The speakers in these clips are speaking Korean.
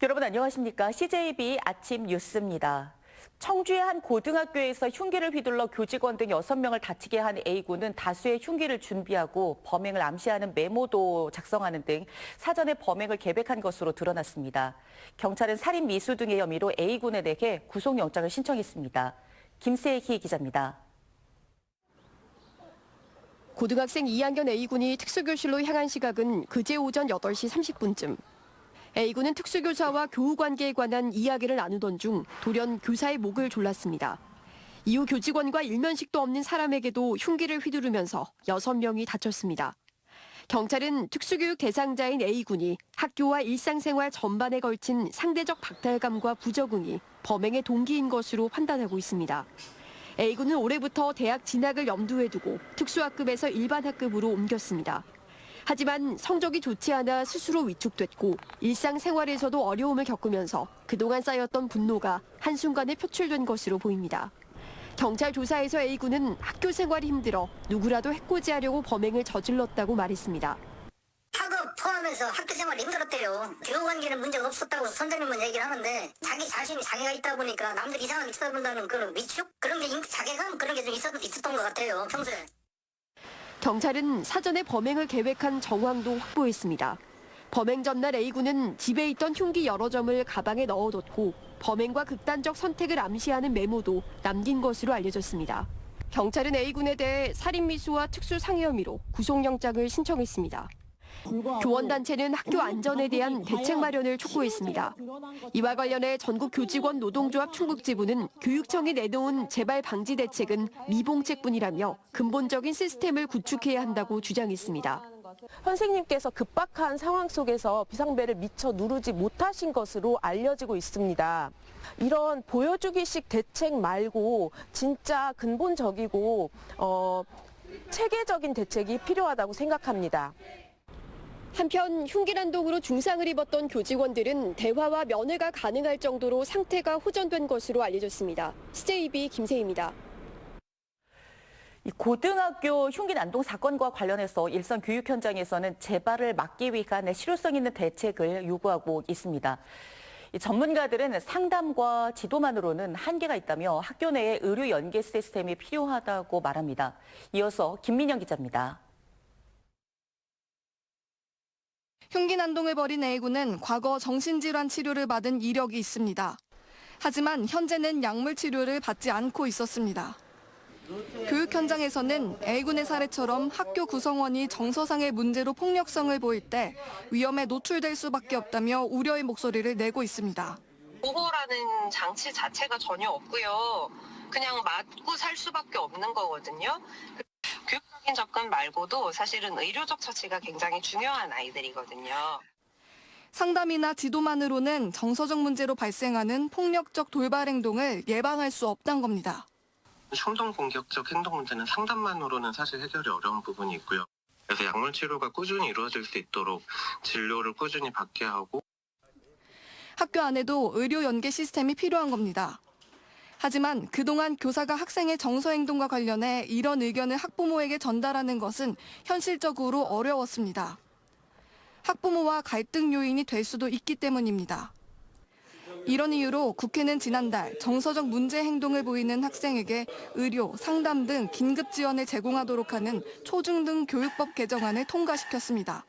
여러분 안녕하십니까? CJB 아침 뉴스입니다. 청주의 한 고등학교에서 흉기를 휘둘러 교직원 등 6명을 다치게 한 A군은 다수의 흉기를 준비하고 범행을 암시하는 메모도 작성하는 등 사전에 범행을 계획한 것으로 드러났습니다. 경찰은 살인 미수 등의 혐의로 A군에 대해 구속영장을 신청했습니다. 김세희 기자입니다. 고등학생 2학년 A군이 특수교실로 향한 시각은 그제 오전 8시 30분쯤. A군은 특수교사와 교우 관계에 관한 이야기를 나누던 중 돌연 교사의 목을 졸랐습니다. 이후 교직원과 일면식도 없는 사람에게도 흉기를 휘두르면서 6명이 다쳤습니다. 경찰은 특수교육 대상자인 A군이 학교와 일상생활 전반에 걸친 상대적 박탈감과 부적응이 범행의 동기인 것으로 판단하고 있습니다. A군은 올해부터 대학 진학을 염두에 두고 특수학급에서 일반학급으로 옮겼습니다. 하지만 성적이 좋지 않아 스스로 위축됐고 일상생활에서도 어려움을 겪으면서 그동안 쌓였던 분노가 한순간에 표출된 것으로 보입니다. 경찰 조사에서 A군은 학교 생활이 힘들어 누구라도 해코지하려고 범행을 저질렀다고 말했습니다. 학업 포함해서 학교 생활이 힘들었대요. 교우 관계는 문제가 없었다고 선생님은 얘기를 하는데 자기 자신이 장애가 있다 보니까 남들 이상하게 쳐다본다는 그런 위축? 그런 게 자괴감? 그런 게 좀 있었던 것 같아요, 평소에. 경찰은 사전에 범행을 계획한 정황도 확보했습니다. 범행 전날 A군은 집에 있던 흉기 여러 점을 가방에 넣어뒀고 범행과 극단적 선택을 암시하는 메모도 남긴 것으로 알려졌습니다. 경찰은 A군에 대해 살인미수와 특수상해 혐의로 구속영장을 신청했습니다. 교원단체는 학교 안전에 대한 대책 마련을 촉구했습니다. 이와 관련해 전국교직원 노동조합 충북지부는 교육청이 내놓은 재발 방지 대책은 미봉책뿐이라며 근본적인 시스템을 구축해야 한다고 주장했습니다. 선생님께서 급박한 상황 속에서 비상벨을 미처 누르지 못하신 것으로 알려지고 있습니다. 이런 보여주기식 대책 말고 진짜 근본적이고 체계적인 대책이 필요하다고 생각합니다. 한편 흉기 난동으로 중상을 입었던 교직원들은 대화와 면회가 가능할 정도로 상태가 호전된 것으로 알려졌습니다. CJB 김세희입니다. 고등학교 흉기 난동 사건과 관련해서 일선 교육 현장에서는 재발을 막기 위한 실효성 있는 대책을 요구하고 있습니다. 전문가들은 상담과 지도만으로는 한계가 있다며 학교 내에 의료 연계 시스템이 필요하다고 말합니다. 이어서 김민영 기자입니다. 흉기 난동을 벌인 A군은 과거 정신질환 치료를 받은 이력이 있습니다. 하지만 현재는 약물 치료를 받지 않고 있었습니다. 교육 현장에서는 A군의 사례처럼 학교 구성원이 정서상의 문제로 폭력성을 보일 때 위험에 노출될 수밖에 없다며 우려의 목소리를 내고 있습니다. 보호라는 장치 자체가 전혀 없고요. 그냥 맞고 살 수밖에 없는 거거든요. 교육적인 접근 말고도 사실은 의료적 처치가 굉장히 중요한 아이들이거든요. 상담이나 지도만으로는 정서적 문제로 발생하는 폭력적 돌발 행동을 예방할 수 없다는 겁니다. 충동 공격적 행동 문제는 상담만으로는 사실 해결이 어려운 부분이 있고요. 그래서 약물 치료가 꾸준히 이루어질 수 있도록 진료를 꾸준히 받게 하고 학교 안에도 의료 연계 시스템이 필요한 겁니다. 하지만 그동안 교사가 학생의 정서 행동과 관련해 이런 의견을 학부모에게 전달하는 것은 현실적으로 어려웠습니다. 학부모와 갈등 요인이 될 수도 있기 때문입니다. 이런 이유로 국회는 지난달 정서적 문제 행동을 보이는 학생에게 의료, 상담 등 긴급 지원을 제공하도록 하는 초중등 교육법 개정안을 통과시켰습니다.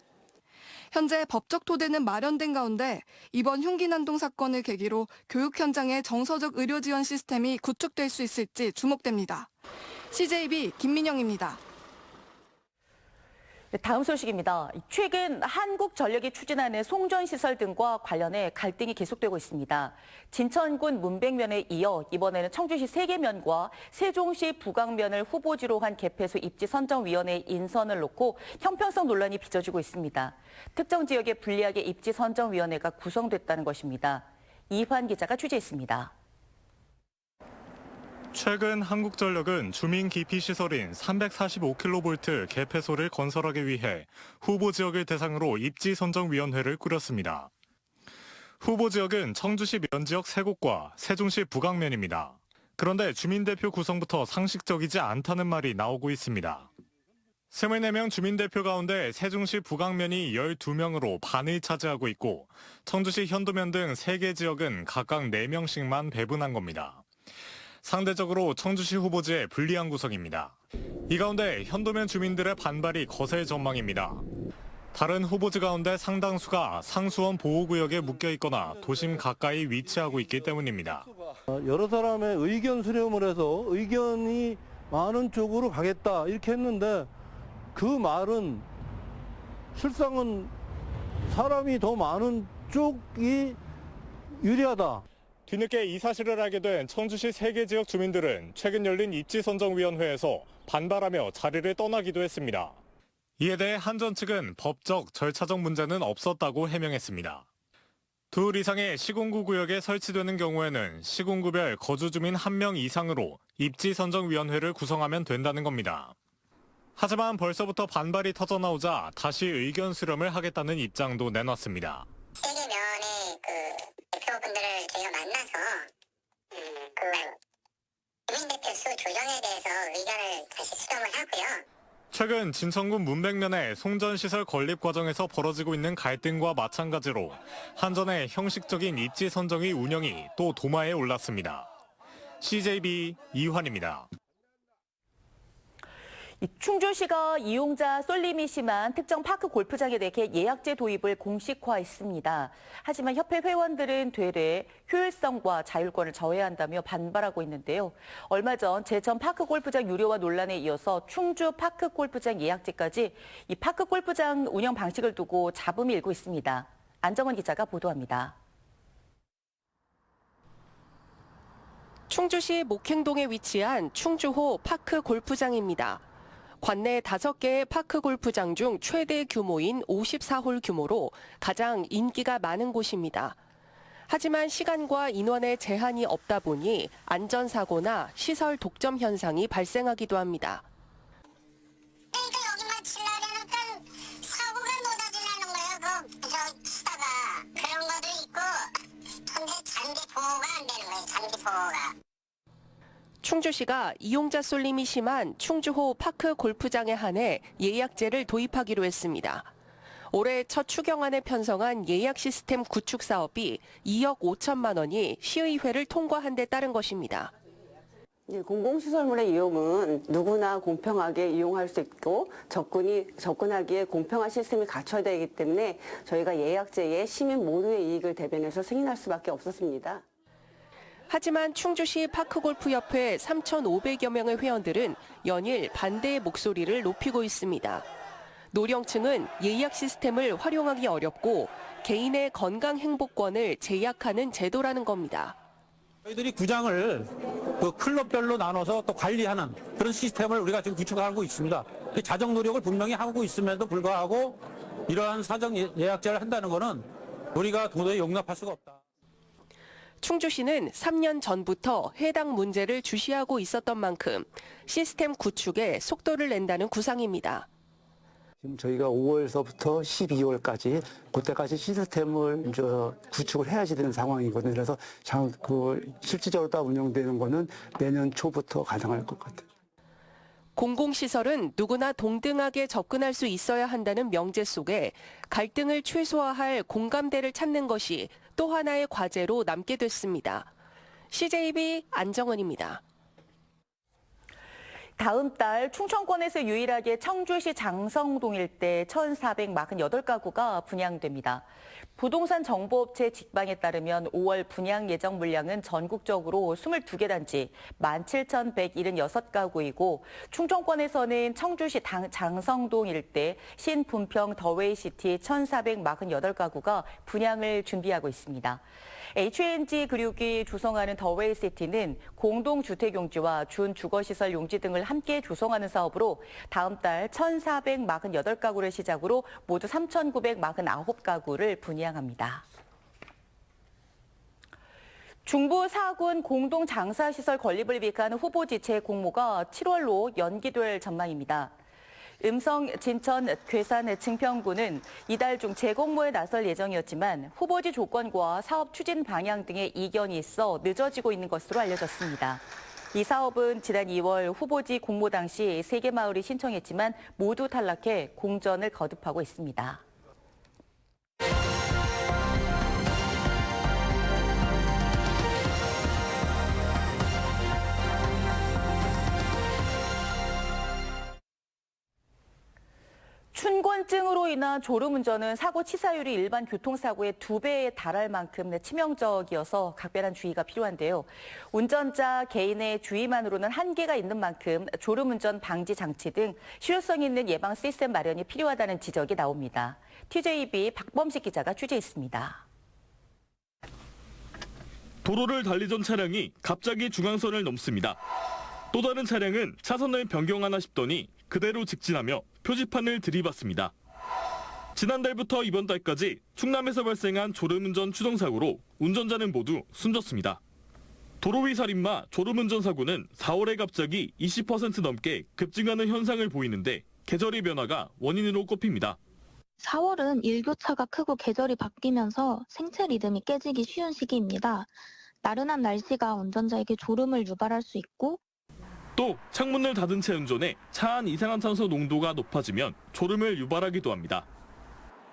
현재 법적 토대는 마련된 가운데 이번 흉기 난동 사건을 계기로 교육 현장의 정서적 의료 지원 시스템이 구축될 수 있을지 주목됩니다. CJB 김민영입니다. 다음 소식입니다. 최근 한국전력이 추진하는 송전시설 등과 관련해 갈등이 계속되고 있습니다. 진천군 문백면에 이어 이번에는 청주시 세계면과 세종시 북악면을 후보지로 한 개폐소 입지선정위원회 인선을 놓고 형평성 논란이 빚어지고 있습니다. 특정 지역에 불리하게 입지선정위원회가 구성됐다는 것입니다. 이환 기자가 취재했습니다. 최근 한국전력은 주민 기피 시설인 345kV 개폐소를 건설하기 위해 후보 지역을 대상으로 입지 선정위원회를 꾸렸습니다. 후보 지역은 청주시 면지역 3곳과 세종시 북악면입니다. 그런데 주민대표 구성부터 상식적이지 않다는 말이 나오고 있습니다. 24명 주민대표 가운데 세종시 북앙면이 12명으로 반을 차지하고 있고 청주시 현도면 등 3개 지역은 각각 4명씩만 배분한 겁니다. 상대적으로 청주시 후보지에 불리한 구성입니다. 이 가운데 현도면 주민들의 반발이 거셀 전망입니다. 다른 후보지 가운데 상당수가 상수원 보호구역에 묶여 있거나 도심 가까이 위치하고 있기 때문입니다. 여러 사람의 의견 수렴을 해서 의견이 많은 쪽으로 가겠다 이렇게 했는데 그 말은 실상은 사람이 더 많은 쪽이 유리하다. 뒤늦게 이 사실을 알게 된 청주시 3개 지역 주민들은 최근 열린 입지선정위원회에서 반발하며 자리를 떠나기도 했습니다. 이에 대해 한전 측은 법적, 절차적 문제는 없었다고 해명했습니다. 둘 이상의 시군구 구역에 설치되는 경우에는 시군구별 거주주민 1명 이상으로 입지선정위원회를 구성하면 된다는 겁니다. 하지만 벌써부터 반발이 터져나오자 다시 의견 수렴을 하겠다는 입장도 내놨습니다. 3개 면의 대표분들을 저희가 만나서 주민대표 수 조정에 대해서 의견을 다시 수렴을 하고요. 최근 진천군 문백면의 송전시설 건립 과정에서 벌어지고 있는 갈등과 마찬가지로 한전의 형식적인 입지 선정위 운영이 또 도마에 올랐습니다. CJB 이환입니다. 충주시가 이용자 쏠림이 심한 특정 파크 골프장에 대해 예약제 도입을 공식화했습니다. 하지만 협회 회원들은 되레 효율성과 자율권을 저해한다며 반발하고 있는데요. 얼마 전 제천 파크 골프장 유료화 논란에 이어서 충주 파크 골프장 예약제까지 이 파크 골프장 운영 방식을 두고 잡음이 일고 있습니다. 안정원 기자가 보도합니다. 충주시 목행동에 위치한 충주호 파크 골프장입니다. 관내 5개의 파크 골프장 중 최대 규모인 54홀 규모로 가장 인기가 많은 곳입니다. 하지만 시간과 인원에 제한이 없다 보니 안전사고나 시설 독점 현상이 발생하기도 합니다. 그러니까 여기만 치려니까 사고가 노다지라는 거예요. 저 치다가 그런 것도 있고 근데 잔디 보호가 안 되는 거예요. 잔디 보호가. 충주시가 이용자 쏠림이 심한 충주호 파크 골프장에 한해 예약제를 도입하기로 했습니다. 올해 첫 추경안에 편성한 예약 시스템 구축 사업이 2억 5천만 원이 시의회를 통과한 데 따른 것입니다. 공공시설물의 이용은 누구나 공평하게 이용할 수 있고 접근하기에 공평한 시스템이 갖춰야 되기 때문에 저희가 예약제에 시민 모두의 이익을 대변해서 승인할 수밖에 없었습니다. 하지만 충주시 파크골프협회 3,500여 명의 회원들은 연일 반대의 목소리를 높이고 있습니다. 노령층은 예약 시스템을 활용하기 어렵고 개인의 건강 행복권을 제약하는 제도라는 겁니다. 저희들이 구장을 클럽별로 나눠서 또 관리하는 그런 시스템을 우리가 지금 구축하고 있습니다. 자정 노력을 분명히 하고 있음에도 불구하고 이러한 사정 예약제를 한다는 것은 우리가 도저히 용납할 수가 없다. 충주시는 3년 전부터 해당 문제를 주시하고 있었던 만큼 시스템 구축에 속도를 낸다는 구상입니다. 지금 저희가 5월서부터 12월까지 그때까지 시스템을 구축을 해야지 되는 상황이거든요. 그래서 실질적으로 다 운영되는 거는 내년 초부터 가능할 것 같아요. 공공시설은 누구나 동등하게 접근할 수 있어야 한다는 명제 속에 갈등을 최소화할 공감대를 찾는 것이 또 하나의 과제로 남게 됐습니다. CJB 안정은입니다. 다음 달 충청권에서 유일하게 청주시 장성동 일대 1,448가구가 분양됩니다. 부동산 정보업체 직방에 따르면 5월 분양 예정 물량은 전국적으로 22개 단지 17,176가구이고 충청권에서는 청주시 장성동 일대 신분평 더웨이시티 1,448가구가 분양을 준비하고 있습니다. H&G 그룹이 조성하는 더웨이시티는 공동주택용지와 준주거시설 용지 등을 함께 조성하는 사업으로 다음 달 1,448가구를 시작으로 모두 3,949가구를 분양합니다. 중부 4군 공동장사시설 건립을 위한 후보지체 공모가 7월로 연기될 전망입니다. 음성, 진천, 괴산, 증평군은 이달 중 재공모에 나설 예정이었지만 후보지 조건과 사업 추진 방향 등의 이견이 있어 늦어지고 있는 것으로 알려졌습니다. 이 사업은 지난 2월 후보지 공모 당시 3개 마을이 신청했지만 모두 탈락해 공전을 거듭하고 있습니다. 춘곤증으로 인한 졸음운전은 사고 치사율이 일반 교통사고의 2배에 달할 만큼 치명적이어서 각별한 주의가 필요한데요. 운전자 개인의 주의만으로는 한계가 있는 만큼 졸음운전 방지 장치 등 실효성 있는 예방 시스템 마련이 필요하다는 지적이 나옵니다. TJB 박범식 기자가 취재했습니다. 도로를 달리던 차량이 갑자기 중앙선을 넘습니다. 또 다른 차량은 차선을 변경하나 싶더니 그대로 직진하며 표지판을 들이받습니다. 지난달부터 이번 달까지 충남에서 발생한 졸음운전 추정사고로 운전자는 모두 숨졌습니다. 도로 위 살인마 졸음운전 사고는 4월에 갑자기 20% 넘게 급증하는 현상을 보이는데 계절의 변화가 원인으로 꼽힙니다. 4월은 일교차가 크고 계절이 바뀌면서 생체 리듬이 깨지기 쉬운 시기입니다. 나른한 날씨가 운전자에게 졸음을 유발할 수 있고 또 창문을 닫은 채 운전해 차 안 이산화탄소 농도가 높아지면 졸음을 유발하기도 합니다.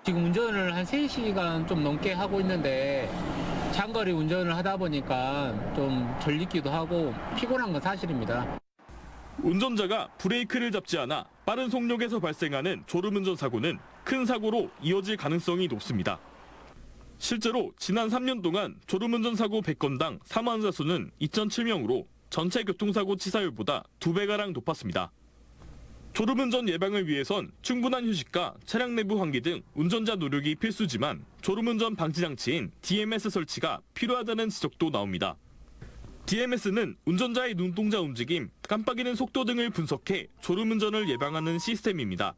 지금 운전을 한 3시간 좀 넘게 하고 있는데 장거리 운전을 하다 보니까 좀 졸리기도 하고 피곤한 건 사실입니다. 운전자가 브레이크를 잡지 않아 빠른 속력에서 발생하는 졸음운전 사고는 큰 사고로 이어질 가능성이 높습니다. 실제로 지난 3년 동안 졸음운전 사고 100건당 사망자 수는 2,007명으로 전체 교통사고 치사율보다 2배가량 높았습니다. 졸음운전 예방을 위해선 충분한 휴식과 차량 내부 환기 등 운전자 노력이 필수지만 졸음운전 방지 장치인 DMS 설치가 필요하다는 지적도 나옵니다. DMS는 운전자의 눈동자 움직임, 깜빡이는 속도 등을 분석해 졸음운전을 예방하는 시스템입니다.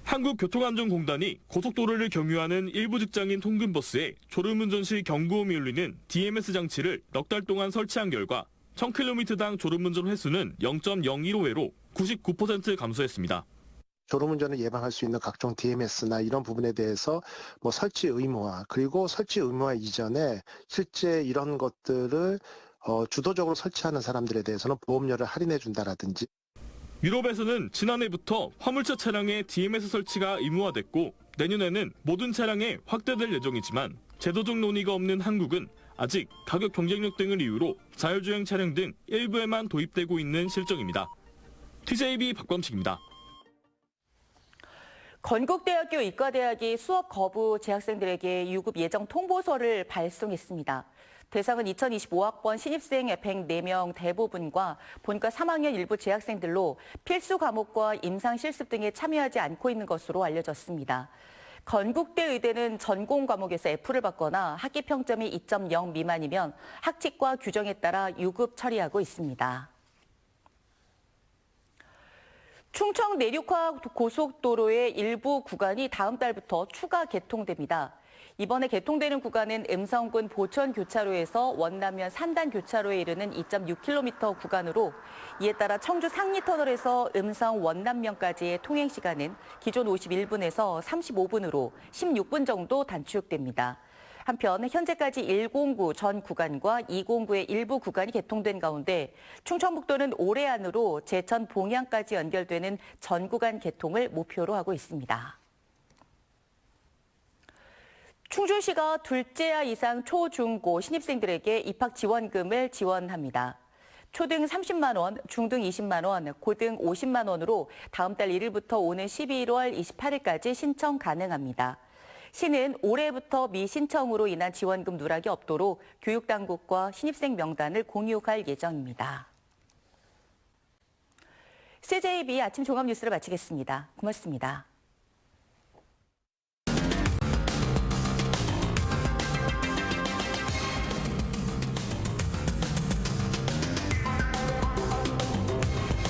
한국교통안전공단이 고속도로를 경유하는 일부 직장인 통근버스에 졸음운전 시 경고음이 울리는 DMS 장치를 넉 달 동안 설치한 결과 1000km당 졸음운전 횟수는 0.015회로 99% 감소했습니다. 졸음운전을 예방할 수 있는 각종 DMS나 이런 부분에 대해서 설치 의무화, 그리고 설치 의무화 이전에 실제 이런 것들을 주도적으로 설치하는 사람들에 대해서는 보험료를 할인해 준다라든지. 유럽에서는 지난해부터 화물차 차량의 DMS 설치가 의무화됐고 내년에는 모든 차량에 확대될 예정이지만 제도적 논의가 없는 한국은 아직 가격 경쟁력 등을 이유로 자율주행 차량 등 일부에만 도입되고 있는 실정입니다. TJB 박범식입니다. 건국대학교 의과대학이 수업 거부 재학생들에게 유급 예정 통보서를 발송했습니다. 대상은 2025학번 신입생 104명 대부분과 본과 3학년 일부 재학생들로 필수 과목과 임상 실습 등에 참여하지 않고 있는 것으로 알려졌습니다. 건국대 의대는 전공 과목에서 F를 받거나 학기 평점이 2.0 미만이면 학칙과 규정에 따라 유급 처리하고 있습니다. 충청 내륙화 고속도로의 일부 구간이 다음 달부터 추가 개통됩니다. 이번에 개통되는 구간은 음성군 보천교차로에서 원남면 산단교차로에 이르는 2.6km 구간으로 이에 따라 청주 상리터널에서 음성 원남면까지의 통행시간은 기존 51분에서 35분으로 16분 정도 단축됩니다. 한편 현재까지 109 전 구간과 209의 일부 구간이 개통된 가운데 충청북도는 올해 안으로 제천 봉양까지 연결되는 전 구간 개통을 목표로 하고 있습니다. 충주시가 둘째아 이상 초, 중, 고 신입생들에게 입학 지원금을 지원합니다. 초등 30만 원, 중등 20만 원, 고등 50만 원으로 다음 달 1일부터 오는 11월 28일까지 신청 가능합니다. 시는 올해부터 미신청으로 인한 지원금 누락이 없도록 교육당국과 신입생 명단을 공유할 예정입니다. CJB 아침 종합 뉴스를 마치겠습니다. 고맙습니다.